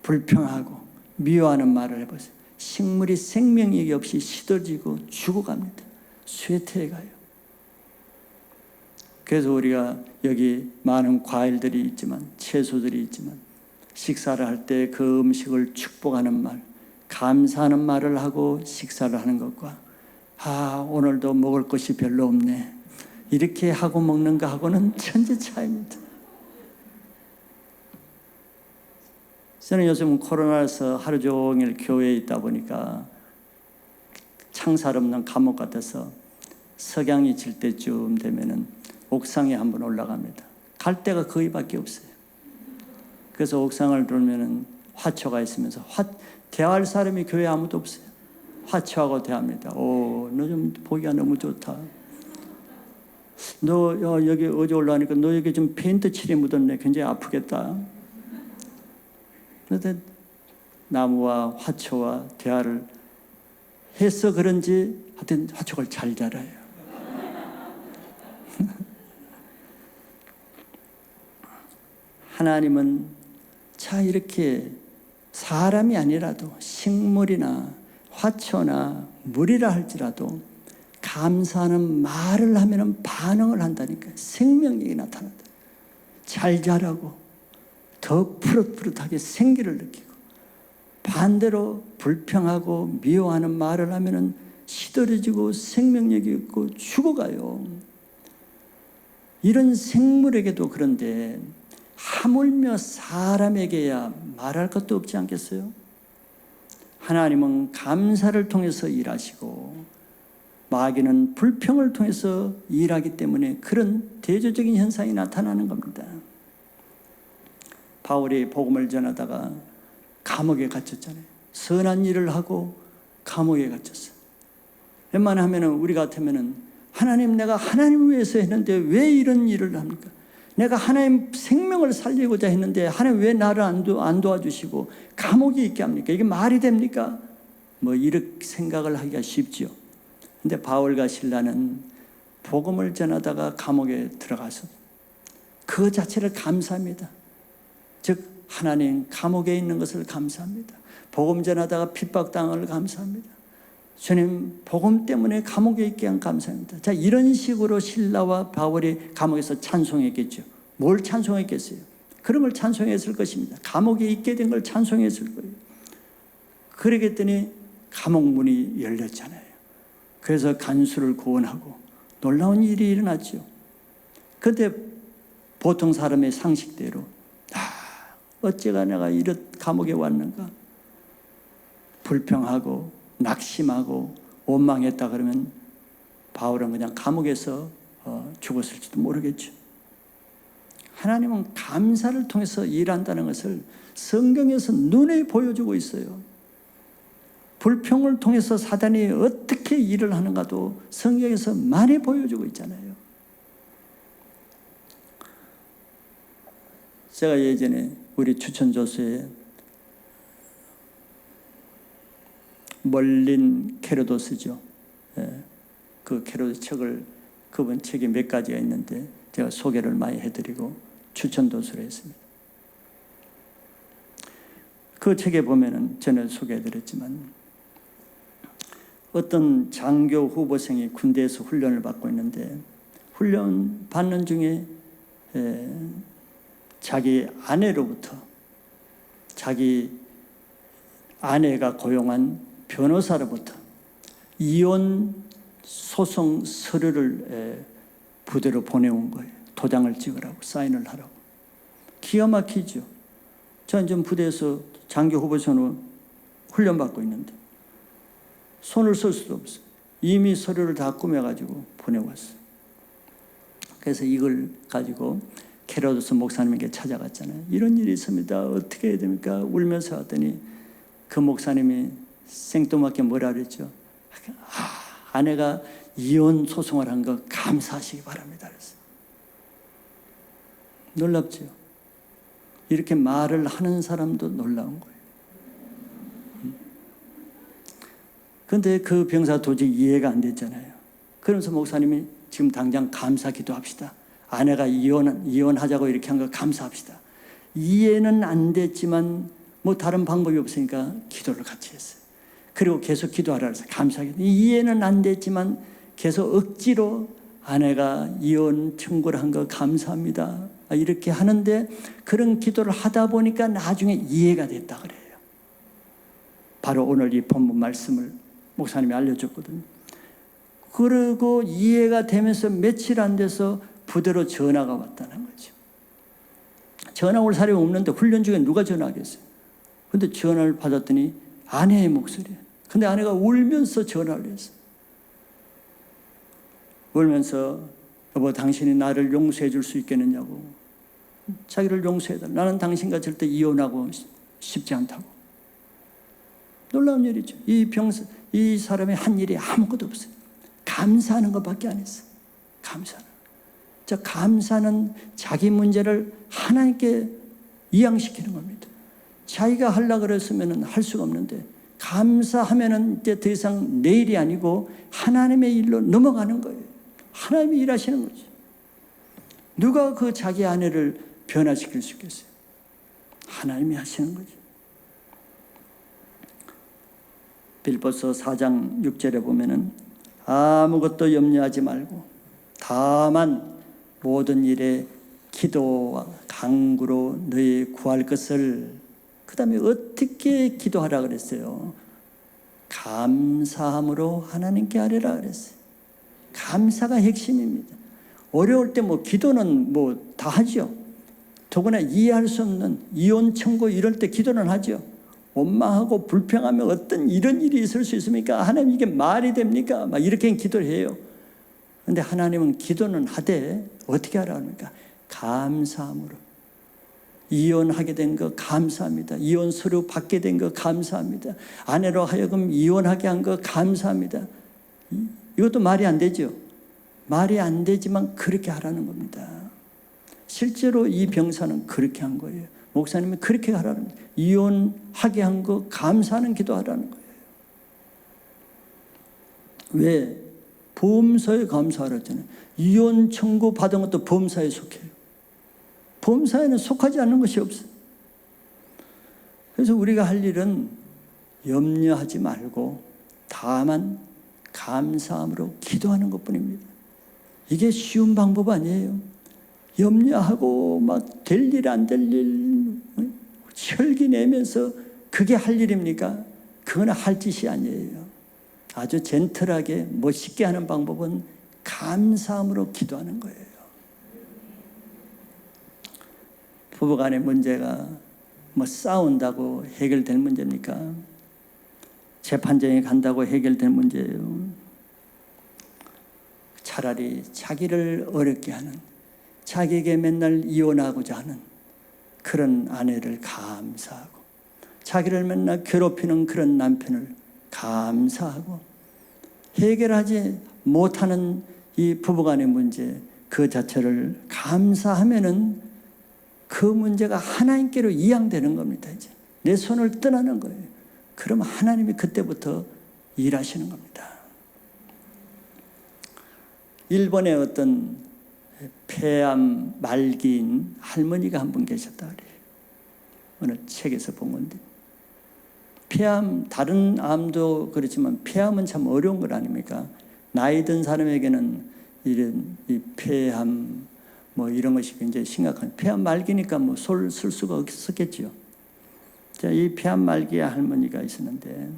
불평하고 미워하는 말을 해보세요. 식물이 생명력이 없이 시들어지고 죽어갑니다. 쇠퇴해 가요. 그래서 우리가 여기 많은 과일들이 있지만, 채소들이 있지만, 식사를 할 때 그 음식을 축복하는 말, 감사하는 말을 하고 식사를 하는 것과 오늘도 먹을 것이 별로 없네, 이렇게 하고 먹는 거하고는 천지 차이입니다. 저는 요즘 코로나라서 하루 종일 교회에 있다 보니까 창살 없는 감옥 같아서 석양이 질 때쯤 되면은 옥상에 한번 올라갑니다. 갈 데가 거의밖에 없어요. 그래서 옥상을 돌면은 화초가 있으면서 대화할 사람이 교회에 아무도 없어요. 화초하고 대합니다. 너 좀 보기가 너무 좋다. 너 여기 어제 올라가니까 너 여기 좀 페인트 칠이 묻었네. 굉장히 아프겠다. 그런데 나무와 화초와 대화를 해서 그런지 하여튼 화초가 잘 자라요. 하나님은 이렇게 사람이 아니라도 식물이나 화초나 물이라 할지라도 감사하는 말을 하면 반응을 한다니까요. 생명력이 나타난다. 잘 자라고 더 푸릇푸릇하게 생기를 느끼고, 반대로 불평하고 미워하는 말을 하면 시들어지고 생명력이 없고 죽어가요. 이런 생물에게도 그런데 하물며 사람에게야 말할 것도 없지 않겠어요? 하나님은 감사를 통해서 일하시고 마귀는 불평을 통해서 일하기 때문에 그런 대조적인 현상이 나타나는 겁니다. 바울이 복음을 전하다가 감옥에 갇혔잖아요. 선한 일을 하고 감옥에 갇혔어요. 웬만하면 우리 같으면 하나님, 내가 하나님을 위해서 했는데 왜 이런 일을 합니까? 내가 하나님 생명을 살리고자 했는데 하나님 왜 나를 안 도와주시고 감옥에 있게 합니까? 이게 말이 됩니까? 이렇게 생각을 하기가 쉽지요. 근데 바울과 실라는 복음을 전하다가 감옥에 들어가서 그 자체를 감사합니다. 즉 하나님, 감옥에 있는 것을 감사합니다. 복음 전하다가 핍박당을 감사합니다. 주님, 복음 때문에 감옥에 있게 한 감사합니다. 이런 식으로 실라와 바울이 감옥에서 찬송했겠죠. 뭘 찬송했겠어요? 그런 걸 찬송했을 것입니다. 감옥에 있게 된 걸 찬송했을 거예요. 그러겠더니 감옥 문이 열렸잖아요. 그래서 간수를 구원하고 놀라운 일이 일어났죠. 그런데 보통 사람의 상식대로 어째가 내가 이런 감옥에 왔는가? 불평하고 낙심하고 원망했다 그러면 바울은 그냥 감옥에서 죽었을지도 모르겠죠. 하나님은 감사를 통해서 일한다는 것을 성경에서 눈에 보여주고 있어요. 불평을 통해서 사단이 어떻게 일을 하는가도 성경에서 많이 보여주고 있잖아요. 제가 예전에 우리 추천조서에 멀린 케로도스죠. 그 케로도스 책을, 그분 책이 몇 가지가 있는데 제가 소개를 많이 해드리고 추천도서를 했습니다. 그 책에 보면은 전에 소개해드렸지만 어떤 장교 후보생이 군대에서 훈련을 받고 있는데 훈련 받는 중에 자기 아내로부터 자기 아내가 고용한 변호사로부터 이혼 소송 서류를 부대로 보내온 거예요. 도장을 찍으라고, 사인을 하라고. 기가 막히죠. 저는 지금 부대에서 장교 후보생으로 훈련받고 있는데 손을 쓸 수도 없어요. 이미 서류를 다 꾸며가지고 보내왔어요. 그래서 이걸 가지고 케로도스 목사님에게 찾아갔잖아요. 이런 일이 있습니다. 어떻게 해야 됩니까? 울면서 왔더니 그 목사님이 생뚱맞게 뭐라 그랬죠? 아내가 이혼 소송을 한 거 감사하시기 바랍니다. 그랬어요. 놀랍죠? 이렇게 말을 하는 사람도 놀라운 거예요. 그런데 그 병사 도저히 이해가 안 됐잖아요. 그러면서 목사님이 지금 당장 감사 기도합시다. 아내가 이혼하자고 이렇게 한 거 감사합시다. 이해는 안 됐지만 뭐 다른 방법이 없으니까 기도를 같이 했어요. 그리고 계속 기도하라 해서 감사하게 이해는 안 됐지만 계속 억지로 아내가 이혼 청구를 한 거 감사합니다 이렇게 하는데, 그런 기도를 하다 보니까 나중에 이해가 됐다 그래요. 바로 오늘 이 본문 말씀을 목사님이 알려줬거든요. 그리고 이해가 되면서 며칠 안 돼서 부대로 전화가 왔다는 거죠. 전화 올 사람이 없는데 훈련 중에 누가 전화하겠어요? 근데 전화를 받았더니 아내의 목소리예요. 근데 아내가 울면서 전화를 했어요. 울면서 여보, 당신이 나를 용서해 줄 수 있겠느냐고. 자기를 용서해달라. 나는 당신과 절대 이혼하고 싶지 않다고. 놀라운 일이죠. 이 사람이 한 일이 아무것도 없어요. 감사하는 것밖에 안 했어요. 감사는 자기 문제를 하나님께 이양시키는 겁니다. 자기가 하려고 그랬으면 할 수가 없는데, 감사하면은 이제 더 이상 내 일이 아니고 하나님의 일로 넘어가는 거예요. 하나님이 일하시는 거죠. 누가 그 자기 아내를 변화시킬 수 있겠어요? 하나님이 하시는 거죠. 빌립보서 4장 6절에 보면은 아무것도 염려하지 말고 다만 모든 일에 기도와 간구로 너희 구할 것을, 그 다음에 어떻게 기도하라 그랬어요? 감사함으로 하나님께 하리라 그랬어요. 감사가 핵심입니다. 어려울 때 뭐 기도는 뭐 다 하죠. 더구나 이해할 수 없는 이혼 청구 이럴 때 기도는 하죠. 원망하고 불평하면 어떤 이런 일이 있을 수 있습니까? 하나님 이게 말이 됩니까? 막 이렇게 기도를 해요. 그런데 하나님은 기도는 하되 어떻게 하라 합니까? 감사함으로. 이혼하게 된 거 감사합니다. 이혼 서류 받게 된 거 감사합니다. 아내로 하여금 이혼하게 한 거 감사합니다. 이것도 말이 안 되죠. 말이 안 되지만 그렇게 하라는 겁니다. 실제로 이 병사는 그렇게 한 거예요. 목사님이 그렇게 하라는 거예요. 이혼하게 한 거 감사하는 기도하라는 거예요. 왜? 보험사에 감사하라 했잖아요. 이혼 청구 받은 것도 보험사에 속해요. 보험사에는 속하지 않는 것이 없어요. 그래서 우리가 할 일은 염려하지 말고 다만 감사함으로 기도하는 것뿐입니다. 이게 쉬운 방법 아니에요. 염려하고 막 될 일 안 될 일 철기 내면서 그게 할 일입니까? 그건 할 짓이 아니에요. 아주 젠틀하게 멋있게 하는 방법은 감사함으로 기도하는 거예요. 부부간의 문제가 뭐 싸운다고 해결될 문제입니까? 재판정에 간다고 해결될 문제예요. 차라리 자기를 어렵게 하는, 자기에게 맨날 이혼하고자 하는 그런 아내를 감사하고, 자기를 맨날 괴롭히는 그런 남편을 감사하고, 해결하지 못하는 이 부부간의 문제 그 자체를 감사하면은 그 문제가 하나님께로 이양되는 겁니다. 이제 내 손을 떠나는 거예요. 그럼 하나님이 그때부터 일하시는 겁니다. 일본의 어떤 폐암 말기인 할머니가 한 분 계셨다 그래요. 어느 책에서 본 건데, 폐암, 다른 암도 그렇지만 폐암은 참 어려운 것 아닙니까? 나이 든 사람에게는 이런 이 폐암 뭐 이런 것이 굉장히 심각한, 폐암 말기니까 뭐 솔 쓸 수가 없었겠죠. 자, 이 폐암 말기의 할머니가 있었는데,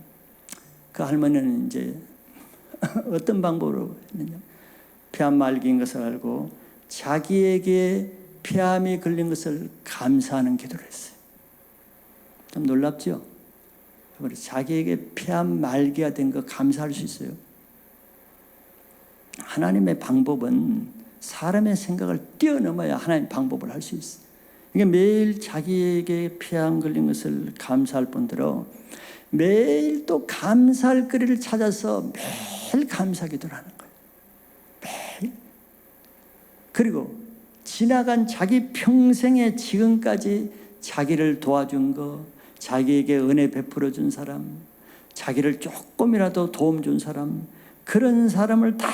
그 할머니는 이제 어떤 방법으로 했느냐, 폐암 말기인 것을 알고 자기에게 폐암이 걸린 것을 감사하는 기도를 했어요. 좀 놀랍죠? 자기에게 폐암 말기가 된 거 감사할 수 있어요. 하나님의 방법은 사람의 생각을 뛰어넘어야 하나님 방법을 할 수 있어요. 이게 매일 자기에게 폐암 걸린 것을 감사할 뿐더러 매일 또 감사할 거리를 찾아서 매일 감사 기도를 하는 거예요. 매일. 그리고 지나간 자기 평생에 지금까지 자기를 도와준 거, 자기에게 은혜 베풀어 준 사람, 자기를 조금이라도 도움 준 사람, 그런 사람을 다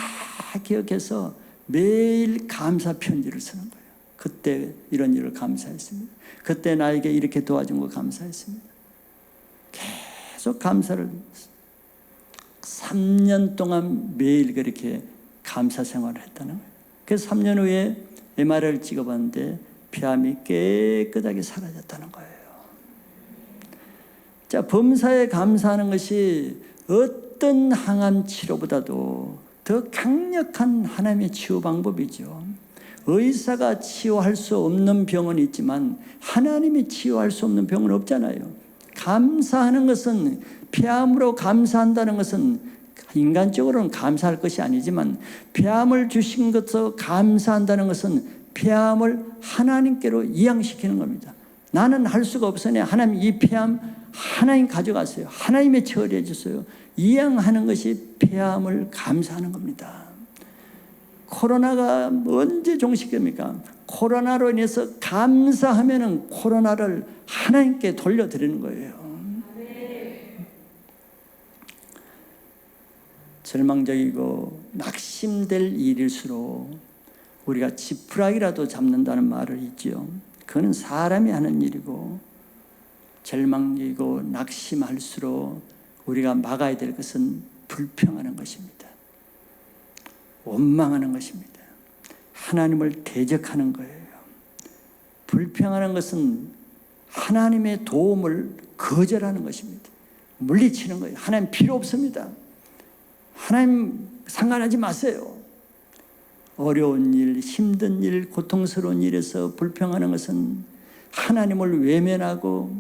기억해서 매일 감사 편지를 쓰는 거예요. 그때 이런 일을 감사했습니다. 그때 나에게 이렇게 도와준 거 감사했습니다. 계속 감사를 3년 동안 매일 그렇게 감사 생활을 했다는 거예요. 그래서 3년 후에 MRI를 찍어봤는데 폐암이 깨끗하게 사라졌다는 거예요. 자, 범사에 감사하는 것이 어떤 항암 치료보다도 더 강력한 하나님의 치유 방법이죠. 의사가 치유할 수 없는 병은 있지만 하나님이 치유할 수 없는 병은 없잖아요. 감사하는 것은, 폐암으로 감사한다는 것은 인간적으로는 감사할 것이 아니지만 폐암을 주신 것으로 감사한다는 것은 폐암을 하나님께로 이양시키는 겁니다. 나는 할 수가 없으니 하나님 이 폐암 하나님 가져가세요. 하나님이 처리해 주세요. 이양하는 것이 폐암을 감사하는 겁니다. 코로나가 언제 종식됩니까? 코로나로 인해서 감사하면은 코로나를 하나님께 돌려드리는 거예요. 절망적이고 낙심될 일일수록 우리가 지푸라기라도 잡는다는 말을 있지요. 그건 사람이 하는 일이고, 절망적이고 낙심할수록 우리가 막아야 될 것은 불평하는 것입니다. 원망하는 것입니다. 하나님을 대적하는 거예요. 불평하는 것은 하나님의 도움을 거절하는 것입니다. 물리치는 거예요. 하나님 필요 없습니다. 하나님 상관하지 마세요. 어려운 일, 힘든 일, 고통스러운 일에서 불평하는 것은 하나님을 외면하고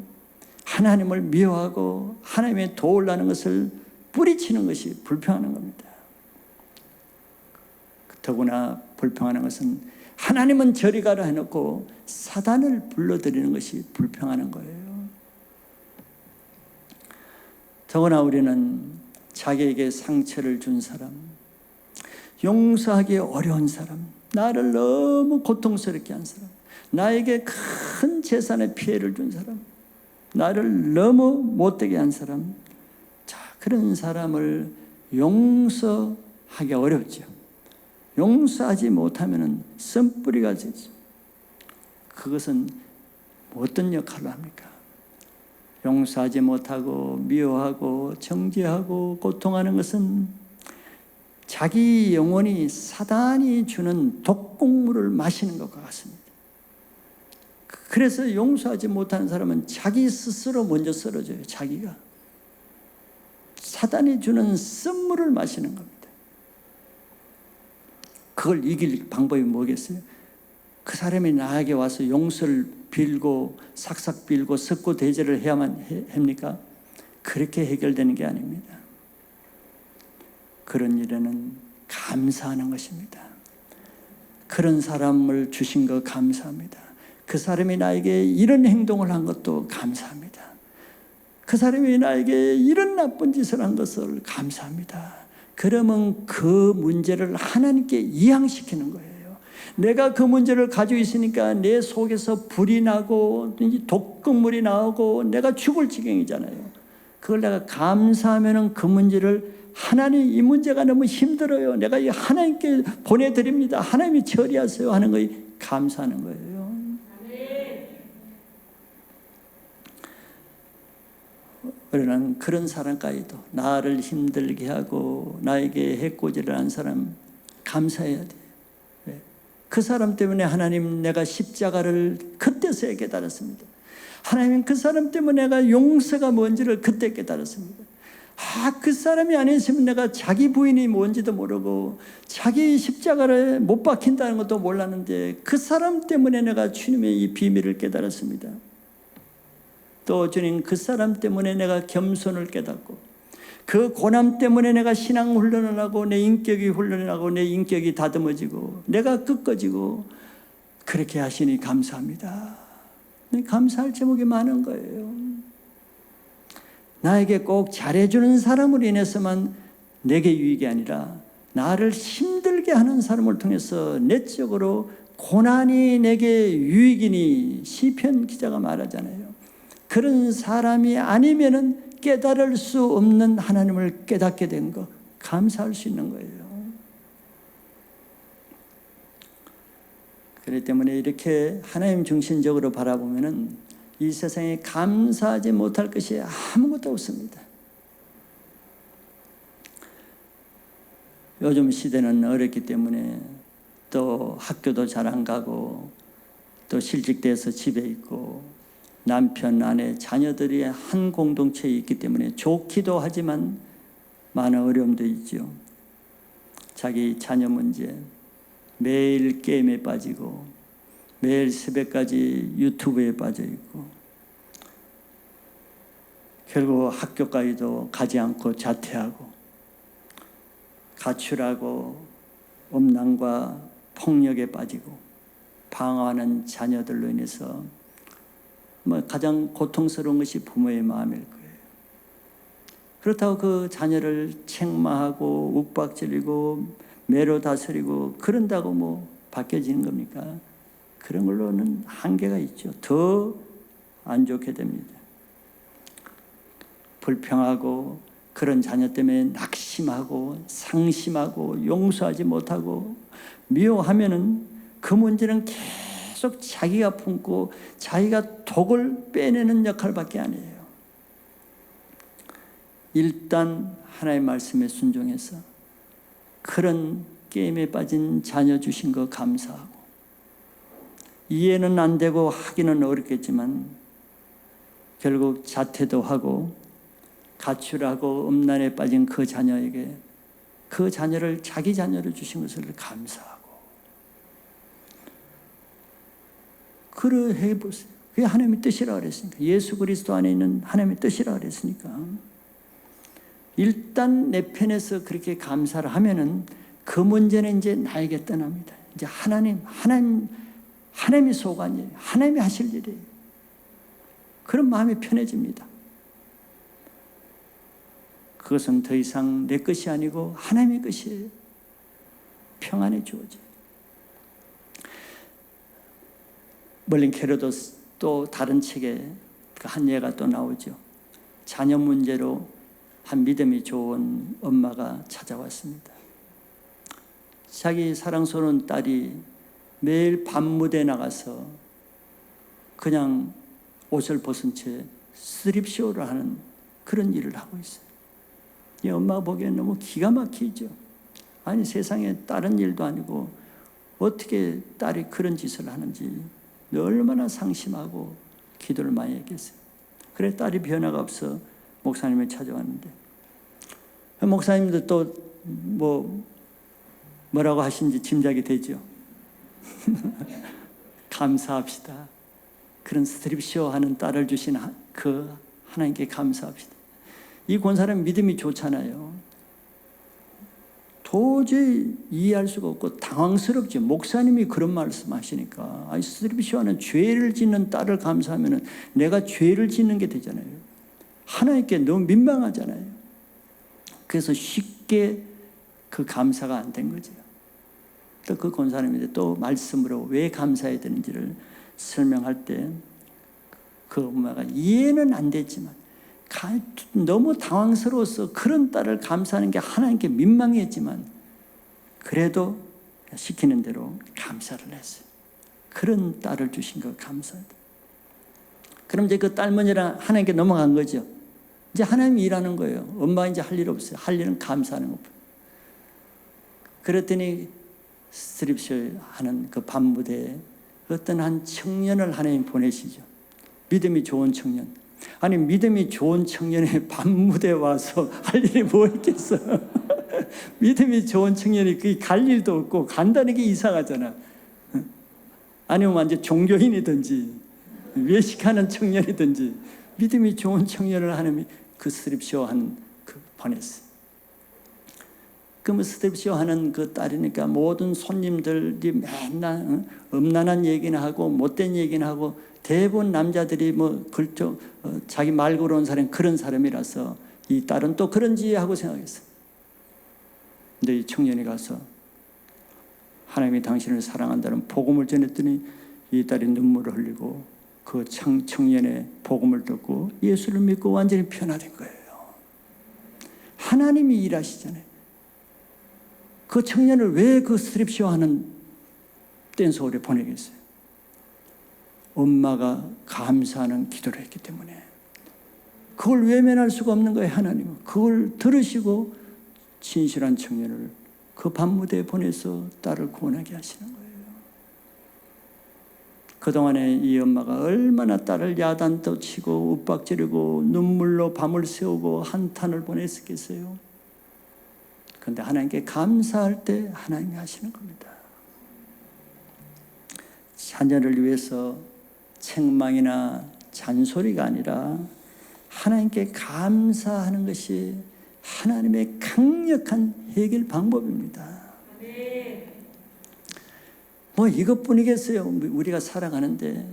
하나님을 미워하고 하나님의 도우려는 것을 뿌리치는 것이 불평하는 겁니다. 더구나 불평하는 것은 하나님은 저리 가라 해놓고 사단을 불러들이는 것이 불평하는 거예요. 더구나 우리는 자기에게 상처를 준 사람, 용서하기 어려운 사람, 나를 너무 고통스럽게 한 사람, 나에게 큰 재산의 피해를 준 사람, 나를 너무 못되게 한 사람, 자, 그런 사람을 용서하기 어렵죠. 용서하지 못하면 쓴뿌리가 되죠. 그것은 어떤 역할을 합니까? 용서하지 못하고 미워하고 정죄하고 고통하는 것은 자기 영혼이 사단이 주는 독곡물을 마시는 것과 같습니다. 그래서 용서하지 못하는 사람은 자기 스스로 먼저 쓰러져요. 자기가 사단이 주는 쓴물을 마시는 겁니다. 그걸 이길 방법이 뭐겠어요? 그 사람이 나에게 와서 용서를 빌고 삭삭 빌고 석고 대제를 해야만 합니까? 그렇게 해결되는 게 아닙니다. 그런 일에는 감사하는 것입니다. 그런 사람을 주신 거 감사합니다. 그 사람이 나에게 이런 행동을 한 것도 감사합니다. 그 사람이 나에게 이런 나쁜 짓을 한 것을 감사합니다. 그러면 그 문제를 하나님께 이양시키는 거예요. 내가 그 문제를 가지고 있으니까 내 속에서 불이 나고 독극물이 나오고 내가 죽을 지경이잖아요. 그걸 내가 감사하면 그 문제를 하나님 이 문제가 너무 힘들어요. 내가 하나님께 보내드립니다. 하나님이 처리하세요 하는 거에 감사하는 거예요. 우리는 그런 사람까지도 나를 힘들게 하고 나에게 해코지를 한 사람 감사해야 돼요. 그 사람 때문에 하나님 내가 십자가를 그때서야 깨달았습니다. 하나님 그 사람 때문에 내가 용서가 뭔지를 그때 깨달았습니다. 그 사람이 아니었으면 내가 자기 부인이 뭔지도 모르고 자기 십자가를 못 박힌다는 것도 몰랐는데 그 사람 때문에 내가 주님의 이 비밀을 깨달았습니다. 또 주님 그 사람 때문에 내가 겸손을 깨닫고 그 고난 때문에 내가 신앙 훈련을 하고 내 인격이 훈련을 하고 내 인격이 다듬어지고 내가 꺾어지고 그렇게 하시니 감사합니다. 감사할 제목이 많은 거예요. 나에게 꼭 잘해주는 사람으로 인해서만 내게 유익이 아니라 나를 힘들게 하는 사람을 통해서 내적으로 고난이 내게 유익이니 시편 기자가 말하잖아요. 그런 사람이 아니면은 깨달을 수 없는 하나님을 깨닫게 된 거 감사할 수 있는 거예요. 그렇기 때문에 이렇게 하나님 중심적으로 바라보면은 이 세상에 감사하지 못할 것이 아무것도 없습니다. 요즘 시대는 어렵기 때문에 또 학교도 잘 안 가고 또 실직돼서 집에 있고 남편, 아내, 자녀들이 한 공동체에 있기 때문에 좋기도 하지만 많은 어려움도 있죠. 자기 자녀 문제, 매일 게임에 빠지고 매일 새벽까지 유튜브에 빠져 있고 결국 학교까지도 가지 않고 자퇴하고 가출하고 음란과 폭력에 빠지고 방황하는 자녀들로 인해서 가장 고통스러운 것이 부모의 마음일 거예요. 그렇다고 그 자녀를 책망하고 욱박지르고 매로 다스리고 그런다고 바뀌어지는 겁니까? 그런 걸로는 한계가 있죠. 더 안 좋게 됩니다. 불평하고 그런 자녀 때문에 낙심하고 상심하고 용서하지 못하고 미워하면은 그 문제는 계속 자기가 품고 자기가 독을 빼내는 역할밖에 안 해요. 일단 하나님의 말씀에 순종해서 그런 게임에 빠진 자녀 주신 거 감사하고 이해는 안 되고 하기는 어렵겠지만 결국 자퇴도 하고 가출하고 음란에 빠진 그 자녀에게 그 자녀를 자기 자녀를 주신 것을 감사하고 그래 해보세요. 그게 하나님의 뜻이라고 그랬으니까. 예수 그리스도 안에 있는 하나님의 뜻이라고 그랬으니까. 일단 내 편에서 그렇게 감사를 하면은 그 문제는 이제 나에게 떠납니다. 이제 하나님이 소관이에요. 하나님이 하실 일이에요. 그런 마음이 편해집니다. 그것은 더 이상 내 것이 아니고 하나님의 것이에요. 평안이 주어져요. 멀린 캐로도 또 다른 책에 한 예가 또 나오죠. 자녀 문제로 한 믿음이 좋은 엄마가 찾아왔습니다. 자기 사랑스러운 딸이 매일 밤무대에 나가서 그냥 옷을 벗은 채 스트립쇼를 하는 그런 일을 하고 있어요. 이 엄마가 보기엔 너무 기가 막히죠. 아니 세상에 다른 일도 아니고 어떻게 딸이 그런 짓을 하는지 얼마나 상심하고 기도를 많이 했겠어요. 그래 딸이 변화가 없어 목사님을 찾아왔는데 목사님도 또 뭐라고 하신지 짐작이 되죠. 감사합시다. 그런 스트립쇼 하는 딸을 주신 그 하나님께 감사합시다. 이 권사람 믿음이 좋잖아요. 도저히 이해할 수가 없고 당황스럽죠. 목사님이 그런 말씀하시니까 스트립쇼하는 죄를 짓는 딸을 감사하면 내가 죄를 짓는 게 되잖아요. 하나님께 너무 민망하잖아요. 그래서 쉽게 그 감사가 안 된 거죠. 또 그 권사님이 또 말씀으로 왜 감사해야 되는지를 설명할 때 그 엄마가 이해는 안 됐지만 너무 당황스러워서 그런 딸을 감사하는 게 하나님께 민망했지만 그래도 시키는 대로 감사를 했어요. 그런 딸을 주신 거 감사하다. 그럼 이제 그 딸머니랑 하나님께 넘어간 거죠. 이제 하나님이 일하는 거예요. 엄마가 이제 할 일 없어요. 할 일은 감사하는 것. 그랬더니 스트립쇼 하는 그 밤무대에 어떤 한 청년을 하나님 보내시죠. 믿음이 좋은 청년. 아니 믿음이 좋은 청년이 밤무대에 와서 할 일이 뭐 있겠어. 믿음이 좋은 청년이 그게 갈 일도 없고 간다는 게 이상하잖아. 아니면 완전 종교인이든지 외식하는 청년이든지 믿음이 좋은 청년을 하나님이 그 스트립쇼 하는 그 보냈어요. 그러면 스텝쇼 하는 그 딸이니까 모든 손님들이 맨날 음란한 얘기나 하고 못된 얘기나 하고 대부분 남자들이 자기 말 걸어온 사람이 그런 사람이라서 이 딸은 또 그런지 하고 생각했어요. 근데 이 청년이 가서 하나님이 당신을 사랑한다는 복음을 전했더니 이 딸이 눈물을 흘리고 그 청년의 복음을 듣고 예수를 믿고 완전히 변화된 거예요. 하나님이 일하시잖아요. 그 청년을 왜 그 스트립쇼 하는 댄스홀에 보내겠어요? 엄마가 감사하는 기도를 했기 때문에. 그걸 외면할 수가 없는 거예요. 하나님은 그걸 들으시고 진실한 청년을 그 밤무대에 보내서 딸을 구원하게 하시는 거예요. 그동안에 이 엄마가 얼마나 딸을 야단도 치고 윽박지르고 눈물로 밤을 새우고 한탄을 보냈었겠어요. 그런데 하나님께 감사할 때 하나님이 하시는 겁니다. 자녀를 위해서 책망이나 잔소리가 아니라 하나님께 감사하는 것이 하나님의 강력한 해결 방법입니다. 뭐 이것뿐이겠어요. 우리가 살아가는데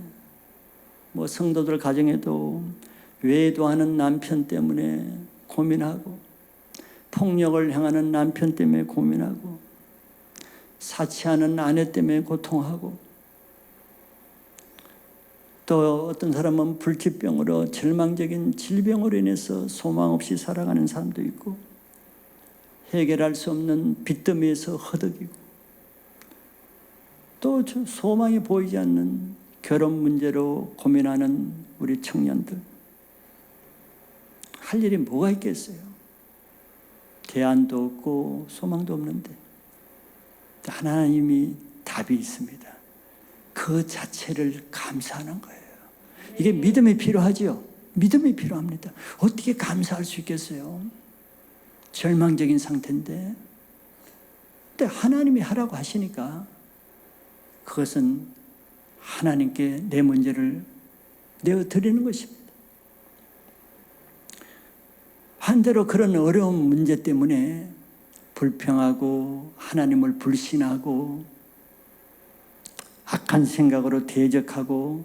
뭐 성도들 가정에도 외도하는 남편 때문에 고민하고, 폭력을 행하는 남편 때문에 고민하고, 사치하는 아내 때문에 고통하고, 또 어떤 사람은 불치병으로 절망적인 질병으로 인해서 소망 없이 살아가는 사람도 있고, 해결할 수 없는 빚더미에서 허덕이고, 또 소망이 보이지 않는 결혼 문제로 고민하는 우리 청년들, 할 일이 뭐가 있겠어요? 대안도 없고 소망도 없는데 하나님이 답이 있습니다. 그 자체를 감사하는 거예요. 이게 믿음이 필요하죠. 믿음이 필요합니다. 어떻게 감사할 수 있겠어요? 절망적인 상태인데. 근데 하나님이 하라고 하시니까 그것은 하나님께 내 문제를 내어드리는 것입니다. 반대로 그런 어려운 문제 때문에 불평하고 하나님을 불신하고 악한 생각으로 대적하고,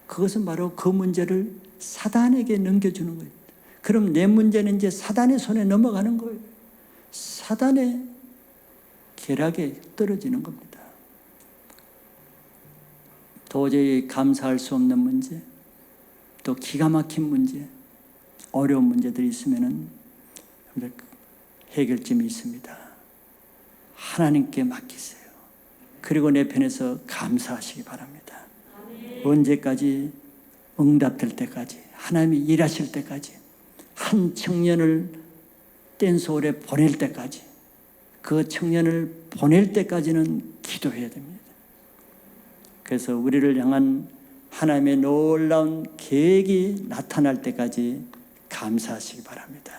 그것은 바로 그 문제를 사단에게 넘겨주는 거예요. 그럼 내 문제는 이제 사단의 손에 넘어가는 거예요. 사단의 계략에 떨어지는 겁니다. 도저히 감사할 수 없는 문제, 또 기가 막힌 문제, 어려운 문제들이 있으면은 해결점이 있습니다. 하나님께 맡기세요. 그리고 내 편에서 감사하시기 바랍니다. 언제까지? 응답될 때까지, 하나님이 일하실 때까지, 한 청년을 댄서홀에 보낼 때까지, 그 청년을 보낼 때까지는 기도해야 됩니다. 그래서 우리를 향한 하나님의 놀라운 계획이 나타날 때까지 감사하시기 바랍니다.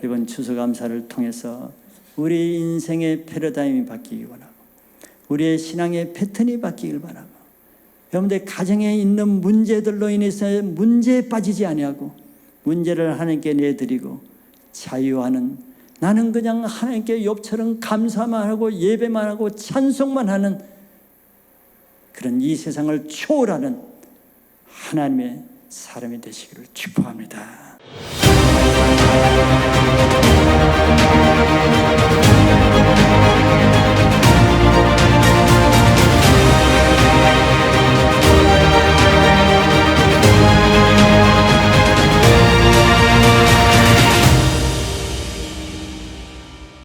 이번 추수감사를 통해서 우리 인생의 패러다임이 바뀌기 원하고, 우리의 신앙의 패턴이 바뀌길 바라고, 여러분들 가정에 있는 문제들로 인해서 문제에 빠지지 아니하고 문제를 하나님께 내드리고 자유하는, 나는 그냥 하나님께 욥처럼 감사만 하고 예배만 하고 찬송만 하는 그런 이 세상을 초월하는 하나님의 사람이 되시기를 축복합니다.